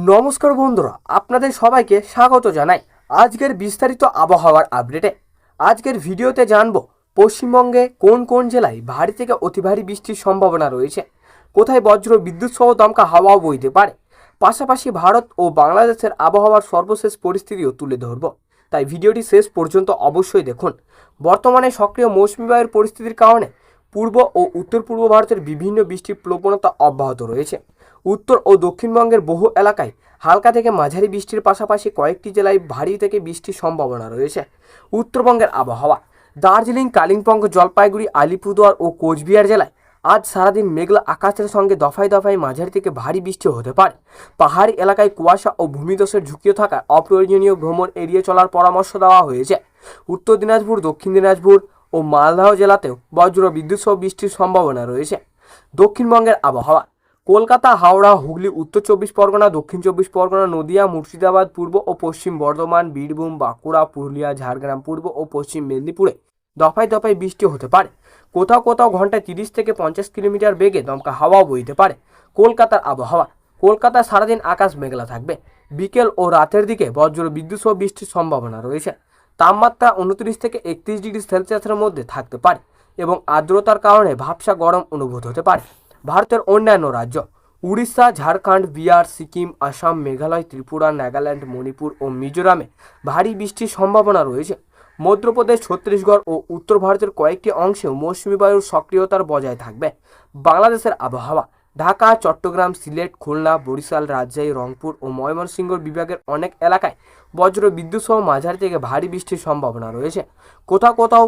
নমস্কার বন্ধুরা, আপনাদের সবাইকে স্বাগত জানাই আজকের বিস্তারিত আবহাওয়ার আপডেটে। আজকের ভিডিওতে জানবো পশ্চিমবঙ্গে কোন কোন জেলায় ভারী থেকে অতি ভারী বৃষ্টির সম্ভাবনা রয়েছে, কোথায় বজ্র বিদ্যুৎ সহ দমকা হাওয়াও বইতে পারে। পাশাপাশি ভারত ও বাংলাদেশের আবহাওয়ার সর্বশেষ পরিস্থিতিও তুলে ধরব, তাই ভিডিওটি শেষ পর্যন্ত অবশ্যই দেখুন। বর্তমানে সক্রিয় মৌসুমী বায়ুর পরিস্থিতির কারণে পূর্ব ও উত্তর পূর্ব ভারতের বিভিন্ন বৃষ্টির প্রবণতা অব্যাহত রয়েছে। উত্তর ও দক্ষিণবঙ্গের বহু এলাকায় হালকা থেকে মাঝারি বৃষ্টির পাশাপাশি কয়েকটি জেলায় ভারী থেকে বৃষ্টির সম্ভাবনা রয়েছে। উত্তরবঙ্গের আবহাওয়া: দার্জিলিং, কালিম্পং, জলপাইগুড়ি, আলিপুরদুয়ার ও কোচবিহার জেলায় আজ সারাদিন মেঘলা আকাশের সঙ্গে দফায় দফায় মাঝারি থেকে ভারী বৃষ্টি হতে পারে। পাহাড়ি এলাকায় কুয়াশা ও ভূমিধসের ঝুঁকিও থাকায় অপ্রয়োজনীয় ভ্রমণ এড়িয়ে চলার পরামর্শ দেওয়া হয়েছে। উত্তর দিনাজপুর, দক্ষিণ দিনাজপুর ও মালদহ জেলাতেও বজ্র বিদ্যুৎ সহ বৃষ্টির সম্ভাবনা রয়েছে। দক্ষিণবঙ্গের আবহাওয়া: কলকাতা, হাওড়া, হুগলি, উত্তর চব্বিশ পরগনা, দক্ষিণ চব্বিশ পরগনা, নদিয়া, মুর্শিদাবাদ, পূর্ব ও পশ্চিম বর্ধমান, বীরভূম, বাঁকুড়া, পুরুলিয়া, ঝাড়গ্রাম, পূর্ব ও পশ্চিম মেদিনীপুরে দফায় দফায় বৃষ্টি হতে পারে। কোথাও কোথাও ঘন্টায় 30 থেকে 50 কিলোমিটার বেগে দমকা হাওয়াও বইতে পারে। কলকাতার আবহাওয়া: কলকাতা সারাদিন আকাশ মেঘলা থাকবে। বিকেল ও রাতের দিকে বজ্র বিদ্যুৎ সহ বৃষ্টির সম্ভাবনা রয়েছে। তাপমাত্রা 29 থেকে 31 ডিগ্রি সেলসিয়াসের মধ্যে থাকতে পারে এবং আর্দ্রতার কারণে ভাবসা গরম অনুভূত হতে পারে। ভারতের অন্যান্য রাজ্য: উড়িষ্যা, ঝাড়খণ্ড, বিহার, সিকিম, আসাম, মেঘালয়, ত্রিপুরা, নাগাল্যান্ড, মণিপুর ও মিজোরামে ভারী বৃষ্টির সম্ভাবনা রয়েছে। মধ্যপ্রদেশ, ছত্তিশগড় ও উত্তর ভারতের কয়েকটি অংশেও মৌসুমী বায়ুর সক্রিয়তার বজায় থাকবে। বাংলাদেশের আবহাওয়া: ঢাকা, চট্টগ্রাম, সিলেট, খুলনা, বরিশাল, রাজশাহী, রংপুর ও ময়মনসিংহ বিভাগের অনেক এলাকায় বজ্র বিদ্যুৎ সহ মাঝারি থেকে ভারী বৃষ্টির সম্ভাবনা রয়েছে। কোথাও কোথাও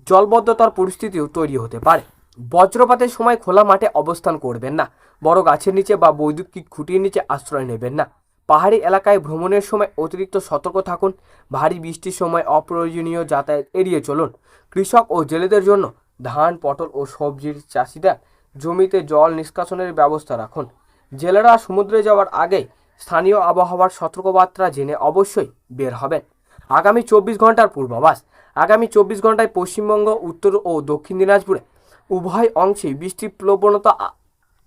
জলবদ্ধতার পরিস্থিতিও তৈরি হতে পারে। বজ্রপাতের সময় খোলা মাঠে অবস্থান করবেন না। বড় গাছের নিচে বা বৈদ্যুতিক খুঁটির নিচে আশ্রয় নেবেন না। পাহাড়ি এলাকায় ভ্রমণের সময় অতিরিক্ত সতর্ক থাকুন। ভারী বৃষ্টির সময় অপ্রয়োজনীয় যাতায়াত এড়িয়ে চলুন। কৃষক ও জেলেদের জন্য ধান, পটল ও সবজির চাষিরা জমিতে জল নিষ্কাশনের ব্যবস্থা রাখুন। জেলেরা সমুদ্রে যাওয়ার আগে স্থানীয় আবহাওয়ার সতর্কবার্তা জেনে অবশ্যই বের হবেন। আগামী 24 ঘন্টার পূর্বাভাস: আগামী 24 ঘন্টায় পশ্চিমবঙ্গ, উত্তর ও দক্ষিণ দিনাজপুরে উভয় অংশেই বৃষ্টির প্রবণতা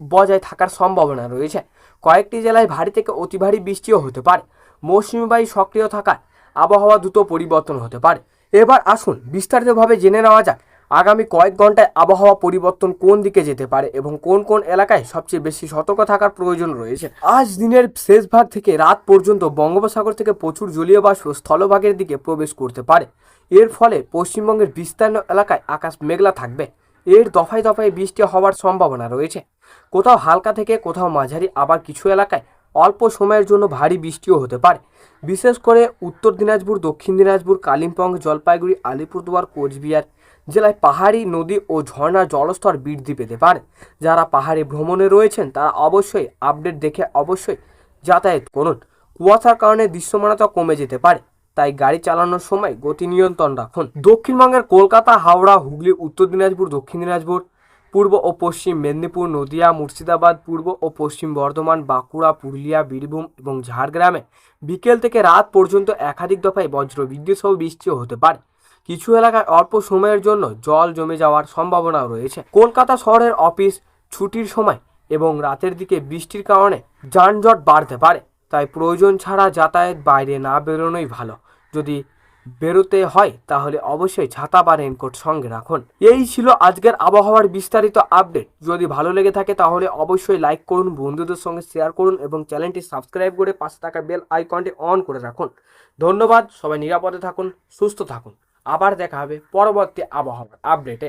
বজায় থাকার সম্ভাবনা রয়েছে। কয়েকটি জেলায় ভারী থেকে অতি ভারী বৃষ্টিও হতে পারে। মৌসুমী বায়ু সক্রিয় থাকায় আবহাওয়া দ্রুত পরিবর্তন হতে পারে। এবার আসুন বিস্তারিতভাবে জেনে নেওয়া যাক আগামী কয়েক ঘন্টায় আবহাওয়া পরিবর্তন কোন দিকে যেতে পারে এবং কোন কোন এলাকায় সবচেয়ে বেশি সতর্ক থাকার প্রয়োজন রয়েছে। আজ দিনের শেষ ভাগ থেকে রাত পর্যন্ত বঙ্গোপসাগর থেকে প্রচুর জলীয় বাষ্প স্থলভাগের দিকে প্রবেশ করতে পারে। এর ফলে পশ্চিমবঙ্গের বিস্তীর্ণ এলাকায় আকাশ মেঘলা থাকবে। এর দফায় দফায় বৃষ্টি হওয়ার সম্ভাবনা রয়েছে। কোথাও হালকা থেকে কোথাও মাঝারি, আবার কিছু এলাকায় অল্প সময়ের জন্য ভারী বৃষ্টিও হতে পারে। বিশেষ করে উত্তর দিনাজপুর, দক্ষিণ দিনাজপুর, কালিম্পং, জলপাইগুড়ি, আলিপুরদুয়ার, কোচবিহার জেলায় পাহাড়ি নদী ও ঝর্ণার জলস্তর বৃদ্ধি পেতে পারে। যারা পাহাড়ে ভ্রমণে রয়েছেন তারা অবশ্যই আপডেট দেখে অবশ্যই যাতায়াত করুন। কুয়াশার কারণে দৃশ্যমানতা কমে যেতে পারে, তাই গাড়ি চালানোর সময় গতি নিয়ন্ত্রণ রাখুন। দক্ষিণবঙ্গের কলকাতা, হাওড়া, হুগলি, উত্তর দিনাজপুর, দক্ষিণ দিনাজপুর, পূর্ব ও পশ্চিম মেদিনীপুর, নদিয়া, মুর্শিদাবাদ, পূর্ব ও পশ্চিম বর্ধমান, বাঁকুড়া, পুরুলিয়া, বীরভূম এবং ঝাড়গ্রামে বিকেল থেকে রাত পর্যন্ত একাধিক দফায় বজ্র বিদ্যুৎ সহ বৃষ্টিও হতে পারে। কিছু এলাকায় অল্প সময়ের জন্য জল জমে যাওয়ার সম্ভাবনাও রয়েছে। কলকাতা শহরের অফিস ছুটির সময় এবং রাতের দিকে বৃষ্টির কারণে যানজট বাড়তে পারে, তাই প্রয়োজন ছাড়া যাতায়াত বাইরে না বেরোনোই ভালো। যদি বেরোতে হয় তাহলে অবশ্যই ছাতা বা রেনকোট সঙ্গে রাখুন। এই ছিল আজকের আবহাওয়ার বিস্তারিত আপডেট। যদি ভালো লেগে থাকে তাহলে অবশ্যই লাইক করুন, বন্ধুদের সঙ্গে শেয়ার করুন এবং চ্যানেলটি সাবস্ক্রাইব করে পাশে থাকা বেল আইকনটি অন করে রাখুন। ধন্যবাদ। সবাই নিরাপদে থাকুন, সুস্থ থাকুন। আবার দেখা হবে পরবর্তী আবহাওয়ার আপডেটে।